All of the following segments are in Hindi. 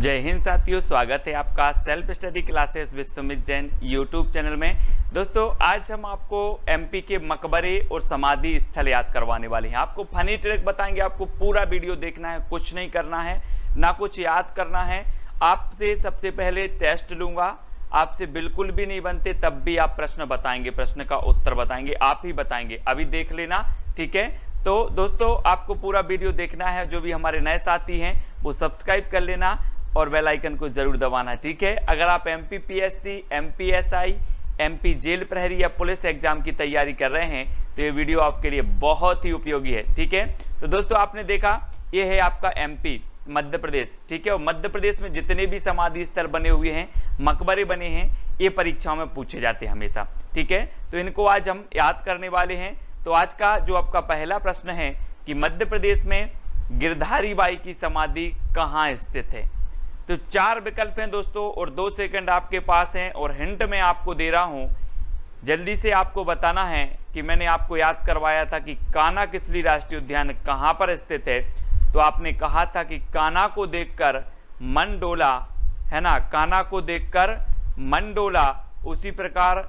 जय हिंद साथियों, स्वागत है आपका self study classes Vishwamit Jain YouTube channel में। दोस्तों आज हम आपको एमपी के मकबरे और समाधि स्थल याद करवाने वाले हैं। आपको फनी ट्रिक बताएंगे, आपको पूरा वीडियो देखना है, कुछ नहीं करना है, ना कुछ याद करना है। आपसे सबसे पहले टेस्ट लूंगा, आपसे बिल्कुल भी नहीं बनते तब भी आप प्रश्न बताएंगे, प्रश्न का उत्तर बताएंगे, आप ही बताएंगे। अभी देख लेना, ठीक है। तो दोस्तों आपको पूरा वीडियो देखना है। जो भी हमारे नए साथी हैं वो सब्सक्राइब कर लेना और बेल आइकन को जरूर दबाना, ठीक है। अगर आप एमपीपीएससी, एमपीएसआई, एमपी जेल प्रहरी या पुलिस एग्जाम की तैयारी कर रहे हैं तो ये वीडियो आपके लिए बहुत ही उपयोगी है, ठीक है। तो दोस्तों आपने देखा ये है आपका एमपी मध्य प्रदेश, ठीक है। और मध्य प्रदेश में जितने भी समाधि स्थल बने हुए हैं, मकबरे बने हैं, ये परीक्षाओं में पूछे जाते हैं हमेशा, ठीक है। तो इनको आज हम याद करने वाले हैं। तो आज का जो आपका पहला प्रश्न है कि मध्य प्रदेश में गिरधारी बाई की समाधि कहाँ स्थित है। तो 4 विकल्प हैं दोस्तों और 2 सेकंड आपके पास हैं और हिंट मैं आपको दे रहा हूं। जल्दी से आपको बताना है कि मैंने आपको याद करवाया था कि कान्हा किसली राष्ट्रीय उद्यान कहां पर स्थित है। तो आपने कहा था कि कान्हा को देखकर मन डोला, है ना, कान्हा को देखकर मन डोला। उसी प्रकार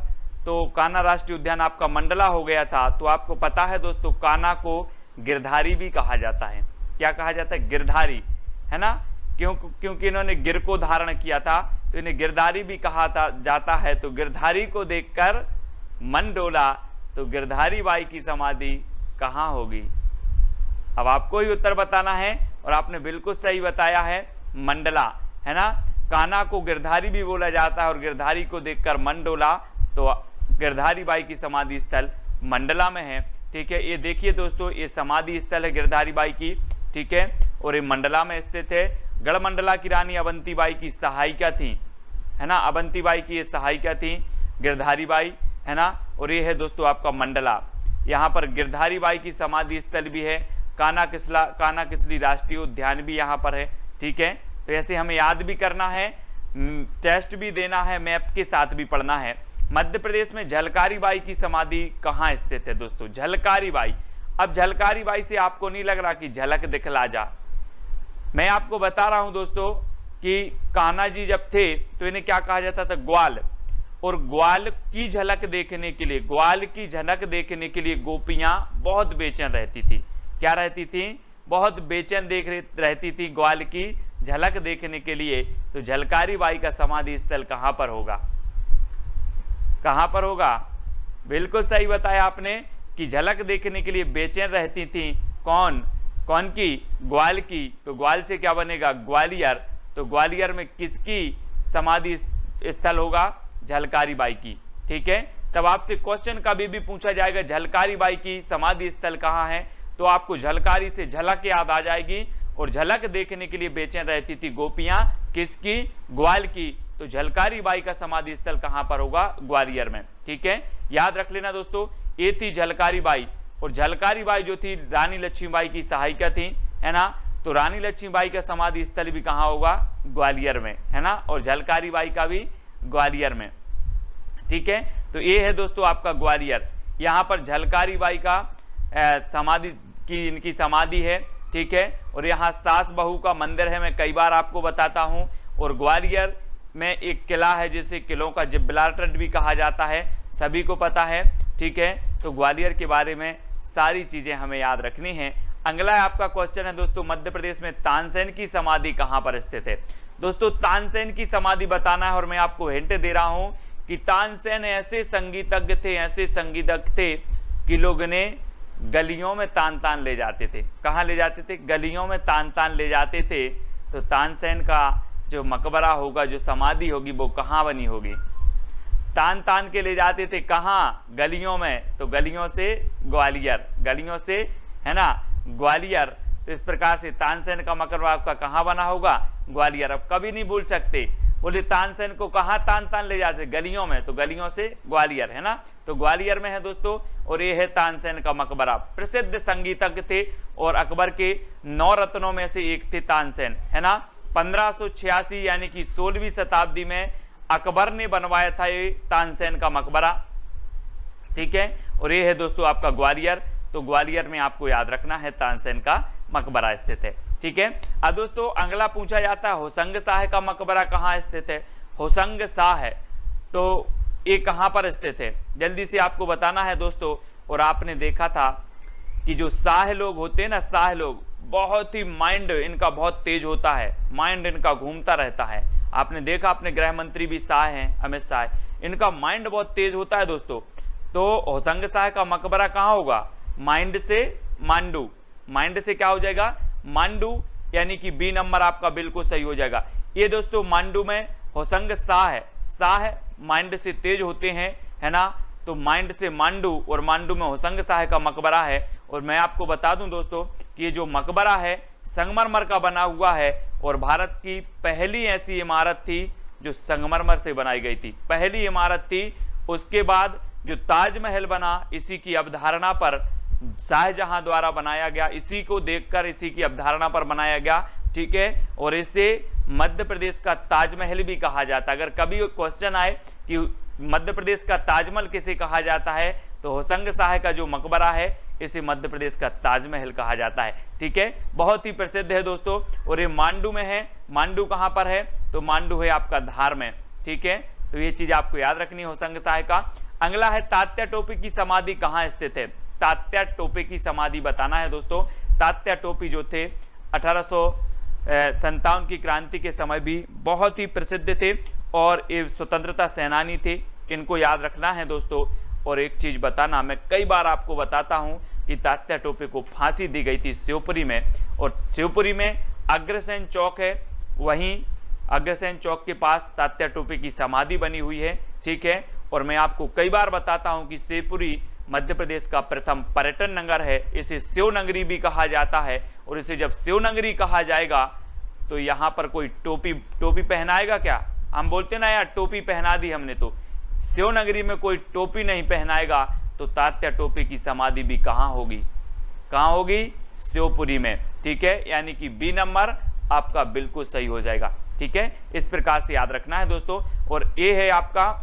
तो कान्हा राष्ट्रीय उद्यान आपका मंडला हो गया था। तो आपको पता है दोस्तों कान्हा को गिरधारी भी कहा जाता है। क्या कहा जाता है? गिरधारी, है ना। क्योंकि इन्होंने गिर को धारण किया था तो इन्हें गिरधारी भी कहा जाता है। तो गिरधारी को देखकर मन डोला, तो गिरधारी बाई की समाधि कहाँ होगी? अब आपको ही उत्तर बताना है और आपने बिल्कुल सही बताया है, मंडला, है ना। कान्हा को गिरधारी भी बोला जाता है और गिरधारी को देखकर मन डोला, तो गिरधारी बाई की समाधि स्थल मंडला में है, ठीक है। ये देखिए दोस्तों, ये समाधि स्थल है गिरधारी बाई की, ठीक है, और ये मंडला में स्थित है। गढ़मंडला की रानी अवंती बाई की सहायिका थी, है ना। अवंती बाई की ये सहायिका थी गिरधारी बाई, है ना। और ये है दोस्तों आपका मंडला। यहाँ पर गिरधारी बाई की समाधि स्थल भी है। कान्हा किसली राष्ट्रीय उद्यान भी यहाँ पर है, ठीक है। तो ऐसे हमें याद भी करना है, टेस्ट भी देना है, मैप के साथ भी पढ़ना है। मध्य प्रदेश में झलकारी बाई की समाधि कहाँ स्थित है दोस्तों? झलकारी बाई। अब झलकारी बाई से आपको नहीं लग रहा कि झलक दिखला जा। मैं आपको बता रहा हूं दोस्तों कि कान्हा जी जब थे तो इन्हें क्या कहा जाता था? ग्वाल। और ग्वाल की झलक देखने के लिए, ग्वाल की झलक देखने के लिए गोपियां बहुत बेचैन रहती थी। क्या रहती थी? बहुत बेचैन रहती थी ग्वाल की झलक देखने के लिए। तो झलकारी बाई का समाधि स्थल कहां पर होगा? कहां पर होगा? बिल्कुल सही बताया आपने कि झलक देखने के लिए बेचैन रहती थी। कौन की? ग्वाल की। तो ग्वाल से क्या बनेगा? ग्वालियर। तो ग्वालियर में किसकी समाधि स्थल होगा? झलकारी बाई की, ठीक है। तब आपसे क्वेश्चन कभी भी पूछा जाएगा झलकारी बाई की समाधि स्थल कहाँ है, तो आपको झलकारी से झलक याद आ जाएगी। और झलक देखने के लिए बेचैन रहती थी गोपियां, किसकी? ग्वाल की। तो झलकारी बाई का समाधि स्थल कहां पर होगा? ग्वालियर में, ठीक है। याद रख लेना दोस्तों, ये थी झलकारी बाई। और झलकारी बाई जो थी रानी लक्ष्मीबाई की सहायिका थी, है ना। तो रानी लक्ष्मीबाई का समाधि स्थल भी कहां होगा? ग्वालियर में, है ना। और झलकारी बाई का भी ग्वालियर में, ठीक है। तो ये है दोस्तों आपका ग्वालियर। यहाँ पर झलकारी बाई का समाधि की इनकी समाधि है, ठीक है। और यहाँ सास बहू का मंदिर है, मैं कई बार आपको बताता हूँ। और ग्वालियर में एक किला है जिसे किलों का जिब्राल्टर भी कहा जाता है, सभी को पता है, ठीक है। तो ग्वालियर के बारे में सारी चीजें हमें याद रखनी है। अगला आपका क्वेश्चन है दोस्तों, मध्य प्रदेश में तानसेन की समाधि कहां पर स्थित है? दोस्तों तानसेन की समाधि बताना है और मैं आपको हिंट दे रहा हूं कि तानसेन ऐसे संगीतज्ञ थे कि लोग ने गलियों में तान तान ले जाते थे। कहां ले जाते थे? गलियों में तान तान ले जाते थे। तो तानसेन का जो मकबरा होगा, जो समाधि होगी, वो कहां बनी होगी? तान तान के ले जाते थे कहाँ? गलियों में। तो गलियों से ग्वालियर, गलियों से, है ना, ग्वालियर। तो इस प्रकार से तानसेन का मकबरा आपका कहाँ बना होगा? ग्वालियर। अब कभी नहीं भूल सकते, बोले तानसेन को कहाँ तान तान ले जाते? गलियों में। तो गलियों से ग्वालियर, है ना। तो ग्वालियर में है दोस्तों। और ये है तानसेन का मकबरा। प्रसिद्ध संगीतज्ञ थे और अकबर के 9 रत्नों में से एक थे तानसेन, है ना। 1586 यानी कि 16वीं शताब्दी में अकबर ने बनवाया था ये तानसेन का मकबरा, ठीक है। और ये है दोस्तों आपका ग्वालियर। तो ग्वालियर में आपको याद रखना है तानसेन का मकबरा स्थित है। ठीक है। अब दोस्तों अगला पूछा जाता है होशंग शाह का मकबरा कहाँ स्थित है। होशंग शाह तो ये कहाँ पर स्थित है, जल्दी से आपको बताना है दोस्तों। और आपने देखा था कि जो शाह लोग होते हैं ना, शाह लोग बहुत ही माइंड इनका बहुत तेज होता है, माइंड इनका घूमता रहता है। आपने देखा, अपने गृह मंत्री भी शाह हैं, अमित शाह, इनका माइंड बहुत तेज होता है दोस्तों। तो होशंग शाह का मकबरा कहाँ होगा, माइंड से मांडू, माइंड से क्या हो जाएगा मांडू, यानी कि बी नंबर आपका बिल्कुल सही हो जाएगा। ये दोस्तों मांडू में होशंग शाह है, शाह माइंड से तेज होते हैं, है ना। तो माइंड से मांडू और मांडू में होशंग शाह का मकबरा है। और मैं आपको बता दूं दोस्तों कि ये जो मकबरा है संगमरमर का बना हुआ है और भारत की पहली ऐसी इमारत थी जो संगमरमर से बनाई गई थी, पहली इमारत थी। उसके बाद जो ताजमहल बना इसी की अवधारणा पर शाहजहां द्वारा बनाया गया, इसी को देखकर इसी की अवधारणा पर बनाया गया, ठीक है। और इसे मध्य प्रदेश का ताजमहल भी कहा जाता है। अगर कभी क्वेश्चन आए कि मध्य प्रदेश का ताजमहल किसे कहा जाता है, तो होशंग शाह का जो मकबरा है इसे मध्य प्रदेश का ताजमहल कहा जाता है, ठीक है। बहुत ही प्रसिद्ध है दोस्तों। और ये मांडू में है, मांडू कहां पर है, तो मांडू है आपका धार में, ठीक है। तो ये चीज आपको याद रखनी है होशंग शाह का। अगला है तात्या टोपे की समाधि कहां स्थित है। तात्या टोपे की समाधि बताना है दोस्तों। तात्या टोपे जो थे 1857 की क्रांति के समय भी बहुत ही प्रसिद्ध थे और ये स्वतंत्रता सेनानी थे, इनको याद रखना है दोस्तों। और एक चीज बताना, मैं कई बार आपको बताता हूं कि तात्या टोपे को फांसी दी गई थी शिवपुरी में, और शिवपुरी में अग्रसेन चौक है, वहीं अग्रसेन चौक के पास तात्या टोपे की समाधि बनी हुई है, ठीक है। और मैं आपको कई बार बताता हूं कि शिवपुरी मध्य प्रदेश का प्रथम पर्यटन नगर है, इसे शिव नगरी भी कहा जाता है। और इसे जब शिव नगरी कहा जाएगा तो यहाँ पर कोई टोपी पहनाएगा क्या, हम बोलते ना यार टोपी पहना दी हमने, तो शिव नगरी में कोई टोपी नहीं पहनाएगा। तो तात्या टोपे की समाधि भी कहाँ होगी, कहाँ होगी, शिवपुरी में, ठीक है। यानी कि बी नंबर आपका बिल्कुल सही हो जाएगा, ठीक है। इस प्रकार से याद रखना है दोस्तों। और ये है आपका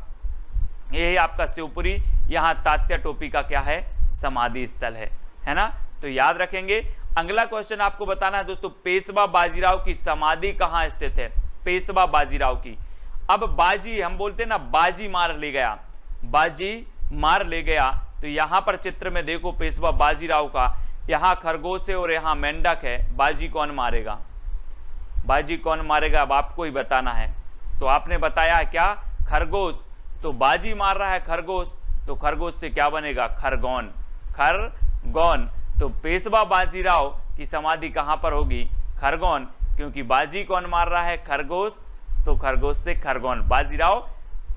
शिवपुरी, यहाँ तात्या टोपे का क्या है, समाधि स्थल है ना। तो याद रखेंगे। अगला क्वेश्चन आपको बताना है दोस्तों, पेशवा बाजीराव की समाधि कहाँ स्थित है। पेशवा बाजीराव की, अब बाजी हम बोलते हैं ना, बाजी मार ले गया, बाजी मार ले गया। तो यहां पर चित्र में देखो पेशवा बाजीराव का, यहां खरगोश है और यहां मेंढक है, बाजी कौन मारेगा, बाजी कौन मारेगा, अब आपको ही बताना है। तो आपने बताया है क्या, खरगोश, तो बाजी मार रहा है खरगोश, तो खरगोश से क्या बनेगा, खरगोन, खरगोन। तो पेशवा बाजीराव की समाधि कहां पर होगी, खरगोन, क्योंकि बाजी कौन मार रहा है, खरगोश, तो खरगोश से खरगोन, बाजीराव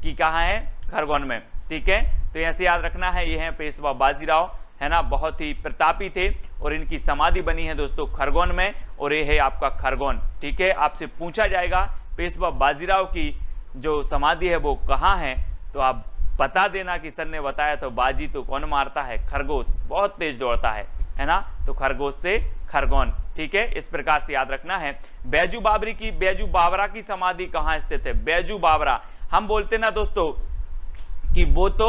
की कहाँ है, खरगोन में, ठीक है। तो ऐसे याद रखना है, ये है पेशवा बाजीराव, है ना, बहुत ही प्रतापी थे और इनकी समाधि बनी है दोस्तों खरगोन में, और ये है आपका खरगोन, ठीक है। आपसे पूछा जाएगा पेशवा बाजीराव की जो समाधि है वो कहाँ है, तो आप बता देना कि सर ने बताया, तो बाजी तो कौन मारता है, खरगोश, बहुत तेज दौड़ता है ना, तो खरगोश से खरगोन, ठीक है। इस प्रकार से याद रखना है। बैजू बावरा की समाधि कहां स्थित है। बैजू बावरा, हम बोलते ना दोस्तों कि वो तो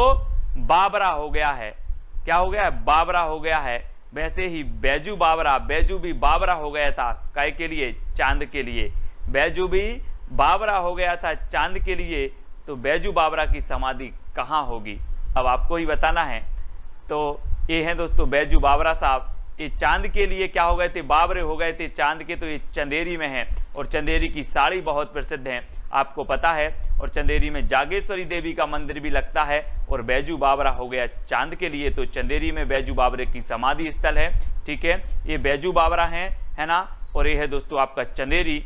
बाबरा हो गया है, क्या हो गया है, बाबरा हो गया है। वैसे ही बैजू बावरा, बैजू भी बाबरा हो गया था, काय के लिए, चांद के लिए, बैजू भी बाबरा हो गया था चांद के लिए। तो बैजू बावरा की समाधि कहां होगी, अब आपको ही बताना है। तो ये है दोस्तों बैजू बावरा साहब, ये चांद के लिए क्या हो गए थे, बाबरे हो गए थे चांद के, तो ये चंदेरी में है। और चंदेरी की साड़ी बहुत प्रसिद्ध है, आपको पता है। और चंदेरी में जागेश्वरी देवी का मंदिर भी लगता है। और बैजू बावरा हो गया चांद के लिए, तो चंदेरी में बैजू बावरे की समाधि स्थल है, ठीक है। ये बैजू बावरा है ना। और ये है दोस्तों आपका चंदेरी,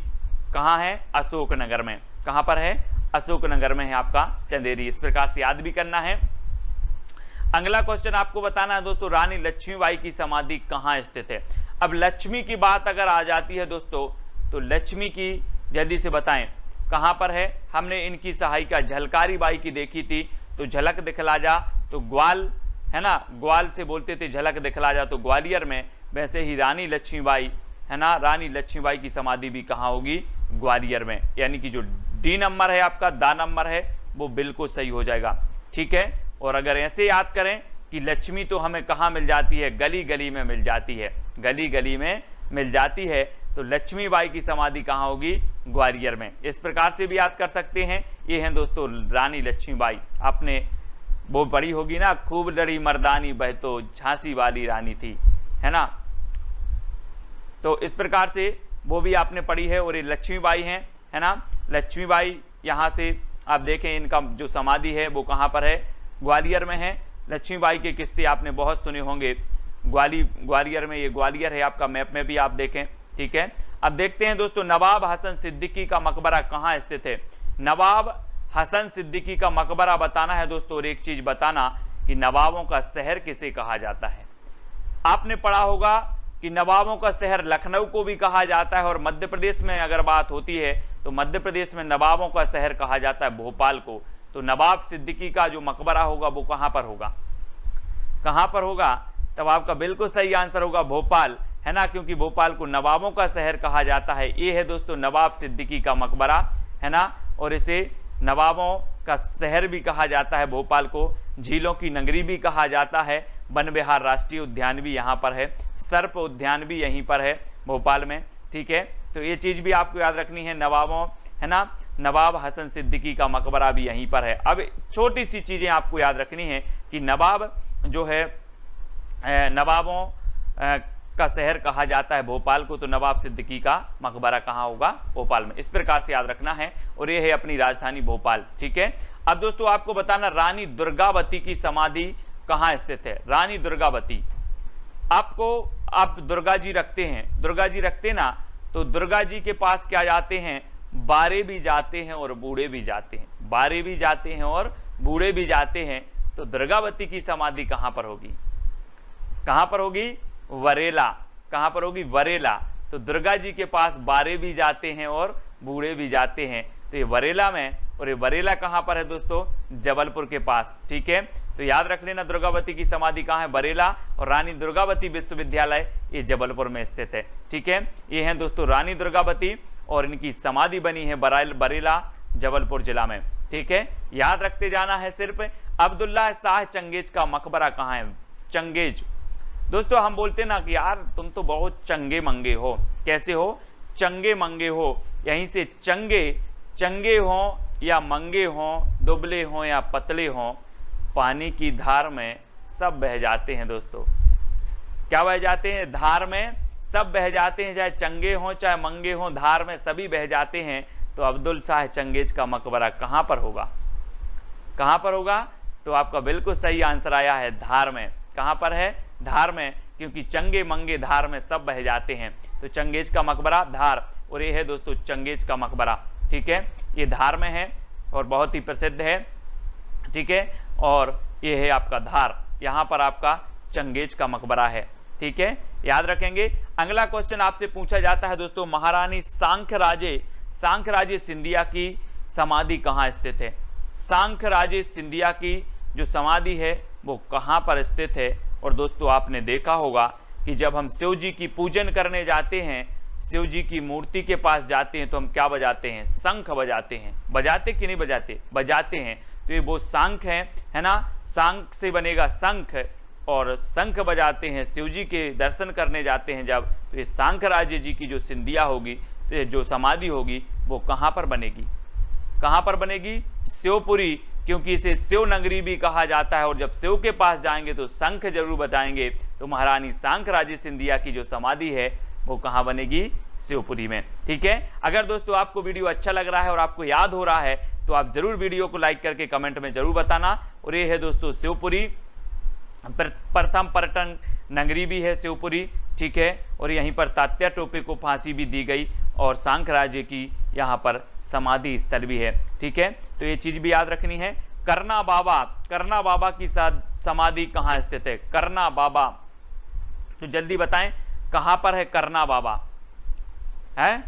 कहाँ है, अशोकनगर में, कहाँ पर है, अशोकनगर में है आपका चंदेरी। इस प्रकार से याद भी करना है। अगला क्वेश्चन आपको बताना है दोस्तों, रानी लक्ष्मीबाई की समाधि कहाँ स्थित है। अब लक्ष्मी की बात अगर आ जाती है दोस्तों, तो लक्ष्मी की जल्दी से बताएं कहाँ पर है। हमने इनकी सहायिका झलकारी बाई की देखी थी, तो झलक दिखला जा, तो ग्वाल है ना, ग्वाल से बोलते थे झलक दिखला जा, तो ग्वालियर में। वैसे ही रानी लक्ष्मीबाई है ना, रानी लक्ष्मीबाई की समाधि भी कहाँ होगी, ग्वालियर में। यानी कि जो डी नंबर है आपका, दा नंबर है, वो बिल्कुल सही हो जाएगा, ठीक है। और अगर ऐसे याद करें कि लक्ष्मी तो हमें कहाँ मिल जाती है, गली गली में मिल जाती है, गली गली में मिल जाती है। तो लक्ष्मीबाई की समाधि कहाँ होगी? ग्वालियर में। इस प्रकार से भी याद कर सकते हैं। ये हैं दोस्तों रानी लक्ष्मीबाई। आपने वो पढ़ी होगी ना, खूब लड़ी मर्दानी बह तो झांसी वाली रानी थी, है ना। तो इस प्रकार से वो भी आपने पढ़ी है। और ये लक्ष्मीबाई हैं, है ना। लक्ष्मीबाई यहाँ से आप देखें इनका जो समाधि है वो कहाँ पर है? ग्वालियर में है। लक्ष्मीबाई के किस्से आपने बहुत सुने होंगे। ग्वालियर में, ये ग्वालियर है आपका, मैप में भी आप देखें, ठीक है। अब देखते हैं दोस्तों नवाब हसन सिद्दीकी का मकबरा कहाँ स्थित है। नवाब हसन सिद्दीकी का मकबरा बताना है दोस्तों। और एक चीज बताना कि नवाबों का शहर किसे कहा जाता है। आपने पढ़ा होगा कि नवाबों का शहर लखनऊ को भी कहा जाता है। और मध्य प्रदेश में अगर बात होती है तो मध्य प्रदेश में नवाबों का शहर कहा जाता है भोपाल को। तो नवाब सिद्दीकी का जो मकबरा होगा वो कहां पर होगा? कहां पर होगा? तब आपका बिल्कुल सही आंसर होगा भोपाल, है ना, क्योंकि भोपाल को नवाबों का शहर कहा जाता है। ये है दोस्तों नवाब सिद्दीकी का मकबरा, है ना। और इसे नवाबों का शहर भी कहा जाता है भोपाल को। झीलों की नगरी भी कहा जाता है। वन विहार राष्ट्रीय उद्यान भी यहाँ पर है। सर्प उद्यान भी यहीं पर है भोपाल में, ठीक है। तो ये चीज भी आपको याद रखनी है, नवाबों, है ना, नवाब हसन सिद्दीकी का मकबरा भी यहीं पर है। अब छोटी सी चीजें आपको याद रखनी है कि नवाब जो है नवाबों का शहर कहा जाता है भोपाल को। तो नवाब सिद्दीकी का मकबरा कहाँ होगा? भोपाल में। इस प्रकार से याद रखना है। और ये है अपनी राजधानी भोपाल, ठीक है। अब दोस्तों आपको बताना रानी दुर्गावती की समाधि कहाँ स्थित है। रानी दुर्गावती, आपको आप दुर्गा जी रखते हैं, दुर्गा जी रखते ना, तो दुर्गा जी के पास क्या जाते हैं? बारे भी जाते हैं और बूढ़े भी जाते हैं। बारे भी जाते हैं और बूढ़े भी जाते हैं। तो दुर्गावती की समाधि कहां पर होगी? कहां पर होगी? वरेला। कहां पर होगी? वरेला। तो दुर्गा जी के पास बारे भी जाते हैं और बूढ़े भी जाते हैं। तो ये वरेला में, और ये वरेला कहां पर है दोस्तों? जबलपुर के पास, ठीक है। तो याद रख लेना दुर्गावती की समाधि कहां है? बरेला। और रानी दुर्गावती विश्वविद्यालय ये जबलपुर में स्थित है, ठीक है। ये हैं दोस्तों रानी दुर्गावती और इनकी समाधि बनी है बरेला जबलपुर जिला में, ठीक है। याद रखते जाना है सिर्फ। अब्दुल्ला शाह चंगेज का मकबरा कहां है? चंगेज दोस्तों, हम बोलते ना कि यार तुम तो बहुत चंगे मंगे हो। कैसे हो? चंगे मंगे हो। यहीं से चंगे हो या मंगे हो, दुबले हो या पतले हो, पानी की धार में सब बह जाते हैं दोस्तों। क्या बह जाते हैं? धार में सब बह जाते हैं। चाहे चंगे हो चाहे मंगे हो, धार में सभी बह जाते हैं। तो अब्दुल शाह चंगेज का मकबरा कहां पर होगा? कहां पर होगा? तो आपका बिल्कुल सही आंसर आया है धार में। कहां पर है? धार में, क्योंकि चंगे मंगे धार में सब बह जाते हैं। तो चंगेज का मकबरा धार। और ये है दोस्तों चंगेज का मकबरा, ठीक है। ये धार में है और बहुत ही प्रसिद्ध है, ठीक है। और ये है आपका धार, यहाँ पर आपका चंगेज का मकबरा है, ठीक है। याद रखेंगे। अगला क्वेश्चन आपसे पूछा जाता है दोस्तों महारानी सांख्यराजे सिंधिया की समाधि कहाँ स्थित है? सांख्यराजे सिंधिया की जो समाधि है वो कहाँ पर स्थित है? और दोस्तों आपने देखा होगा कि जब हम शिव जी की पूजन करने जाते हैं, शिव जी की मूर्ति के पास जाते हैं, तो हम क्या बजाते हैं? शंख बजाते हैं। बजाते कि नहीं बजाते? बजाते हैं। तो ये वो शंख है ना। शंख से बनेगा शंख, और शंख बजाते हैं शिव जी के दर्शन करने जाते हैं जब। तो ये सांख्यराजे जी की जो सिंधिया होगी, जो समाधि होगी, वो कहाँ पर बनेगी? कहाँ पर बनेगी? शिवपुरी, क्योंकि इसे शिव नगरी भी कहा जाता है। और जब शिव के पास जाएंगे तो शंख जरूर बताएंगे। तो महारानी सांख्यराजे सिंधिया की जो समाधि है वो कहाँ बनेगी? शिवपुरी में, ठीक है। अगर दोस्तों आपको वीडियो अच्छा लग रहा है और आपको याद हो रहा है तो आप जरूर वीडियो को लाइक करके कमेंट में जरूर बताना। और ये है दोस्तों शिवपुरी, प्रथम पर्यटन नगरी भी है शिवपुरी, ठीक है। और यहीं पर तात्या टोपे को फांसी भी दी गई और सांख्यराजे की यहाँ पर समाधि स्थल भी है, ठीक है। तो ये चीज भी याद रखनी है। करना बाबा की समाधि कहाँ स्थित है? करना बाबा, तो जल्दी बताएं कहां पर है करना बाबा? है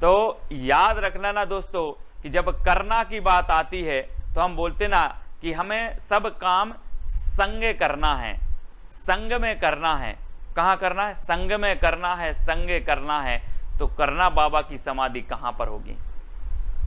तो याद रखना ना दोस्तों कि जब करना की बात आती है तो हम बोलते ना कि हमें सब काम संग करना है, संग में करना है। कहां करना है? संग में करना है, संग करना है। तो करना बाबा की समाधि कहां पर होगी?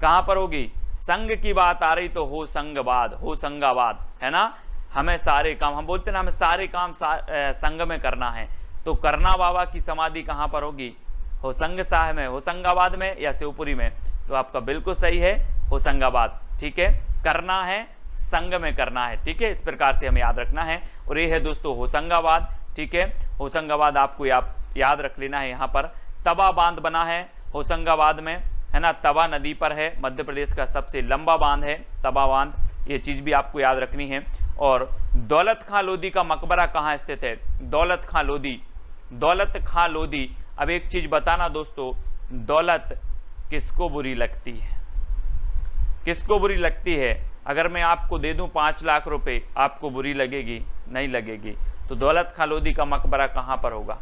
कहां पर होगी? संग की बात आ रही तो हो संगाबाद, है ना। हमें सारे काम, हम बोलते ना हमें सारे काम संग में करना है। तो करना बाबा की समाधि कहां पर होगी? होशंगाबाद में, होशंगाबाद में या शिवपुरी में? तो आपका बिल्कुल सही है होशंगाबाद। ठीक है, करना है संग में करना है। ठीक है, इस प्रकार से हमें याद रखना है। और ये है दोस्तों होशंगाबाद। ठीक है, होशंगाबाद आपको याद रख लेना है। यहाँ पर तवा बांध बना है होशंगाबाद में, है ना, तवा नदी पर है, मध्य प्रदेश का सबसे लंबा बांध है तवा बांध, ये चीज भी आपको याद रखनी है। और दौलत खां लोधी का मकबरा कहाँ स्थित है? दौलत खां लोधी, दौलत खां लोधी। अब एक चीज बताना दोस्तों, दौलत किसको बुरी लगती है? किसको बुरी लगती है? अगर मैं आपको दे दूं 5 लाख रुपए, आपको बुरी लगेगी? नहीं लगेगी। तो दौलत खां लोधी का मकबरा कहां पर होगा?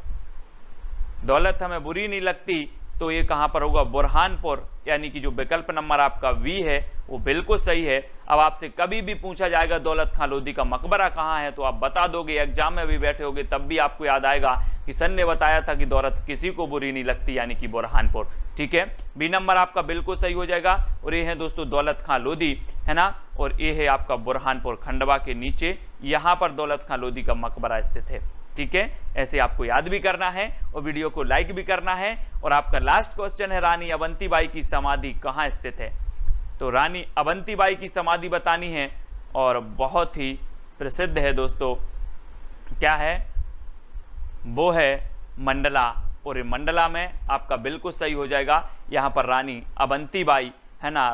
दौलत हमें बुरी नहीं लगती तो ये कहां पर होगा? बुरहानपुर, यानी कि जो विकल्प नंबर आपका वी है वो बिल्कुल सही है। अब आपसे कभी भी पूछा जाएगा दौलत खां लोधी का मकबरा कहां है, तो आप बता दोगे, एग्जाम में भी बैठे होगे तब भी आपको याद आएगा कि सर ने बताया था कि दौलत किसी को बुरी नहीं लगती, यानी कि बुरहानपुर। ठीक है, बी नंबर आपका बिल्कुल सही हो जाएगा। और ये है दोस्तों दौलत खां लोधी, है ना, और ये है आपका बुरहानपुर, खंडवा के नीचे यहाँ पर दौलत खां लोधी का मकबरा स्थित है। ठीक है, ऐसे आपको याद भी करना है और वीडियो को लाइक भी करना है। और आपका लास्ट क्वेश्चन है, रानी अवंतीबाई की समाधि कहाँ स्थित है? तो रानी अवंतीबाई की समाधि बतानी है और बहुत ही प्रसिद्ध है दोस्तों। क्या है? वो है मंडला। और मंडला में आपका बिल्कुल सही हो जाएगा। यहाँ पर रानी अवंतीबाई, है ना,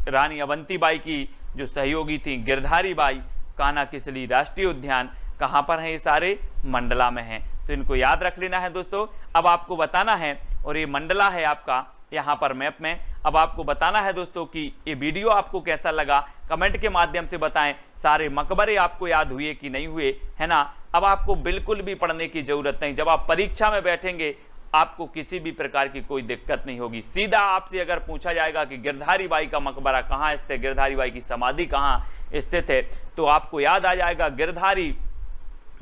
रानी अवंतीबाई की जो सहयोगी थी गिरधारी बाई, कान्हा-किसली राष्ट्रीय उद्यान कहाँ पर है? ये सारे मंडला में हैं। तो इनको याद रख लेना है दोस्तों। अब आपको बताना है, और ये मंडला है आपका यहाँ पर मैप में। अब आपको बताना है दोस्तों कि ये वीडियो आपको कैसा लगा, कमेंट के माध्यम से बताएं। सारे मकबरे आपको याद हुए कि नहीं हुए, है ना। अब आपको बिल्कुल भी पढ़ने की जरूरत नहीं। जब आप परीक्षा में बैठेंगे आपको किसी भी प्रकार की कोई दिक्कत नहीं होगी। सीधा आपसे अगर पूछा जाएगा कि गिरधारी बाई का मकबरा कहाँ स्थित है, गिरधारी बाई की समाधि कहाँ स्थित है, तो आपको याद आ जाएगा गिरधारी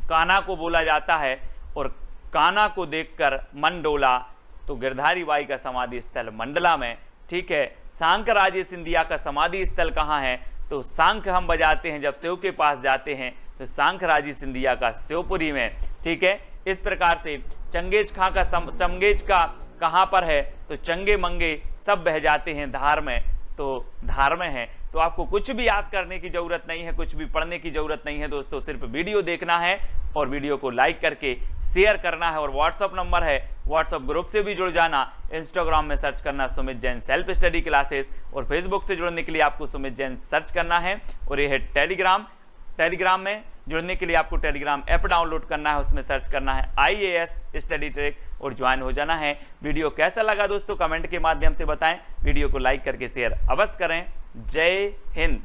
कान्हा को बोला जाता है और कान्हा को देखकर मन डोला, तो गिरधारी बाई का समाधि स्थल मंडला में। ठीक है, सांकराजे सिंधिया का समाधि स्थल कहाँ है? तो सांख हम बजाते हैं जब शिव के पास जाते हैं, तो सांकराजी सिंधिया का शिवपुरी में। ठीक है, इस प्रकार से चंगेज खां का चंगेज का कहाँ पर है? तो चंगे मंगे सब बह जाते हैं धार में, तो धार में है। तो आपको कुछ भी याद करने की जरूरत नहीं है, कुछ भी पढ़ने की जरूरत नहीं है दोस्तों, सिर्फ वीडियो देखना है और वीडियो को लाइक करके शेयर करना है। और व्हाट्सअप नंबर है, व्हाट्सअप ग्रुप से भी जुड़ जाना। इंस्टाग्राम में सर्च करना Sumit Jain self study classes, और फेसबुक से जुड़ने के लिए आपको सुमित जैन सर्च करना है। और ये है टेलीग्राम, टेलीग्राम में जुड़ने के लिए आपको टेलीग्राम ऐप डाउनलोड करना है, उसमें सर्च करना है IAS स्टडी ट्रैक और ज्वाइन हो जाना है। वीडियो कैसा लगा दोस्तों कमेंट के माध्यम से बताएं, वीडियो को लाइक करके शेयर अवश्य करें। जय हिंद।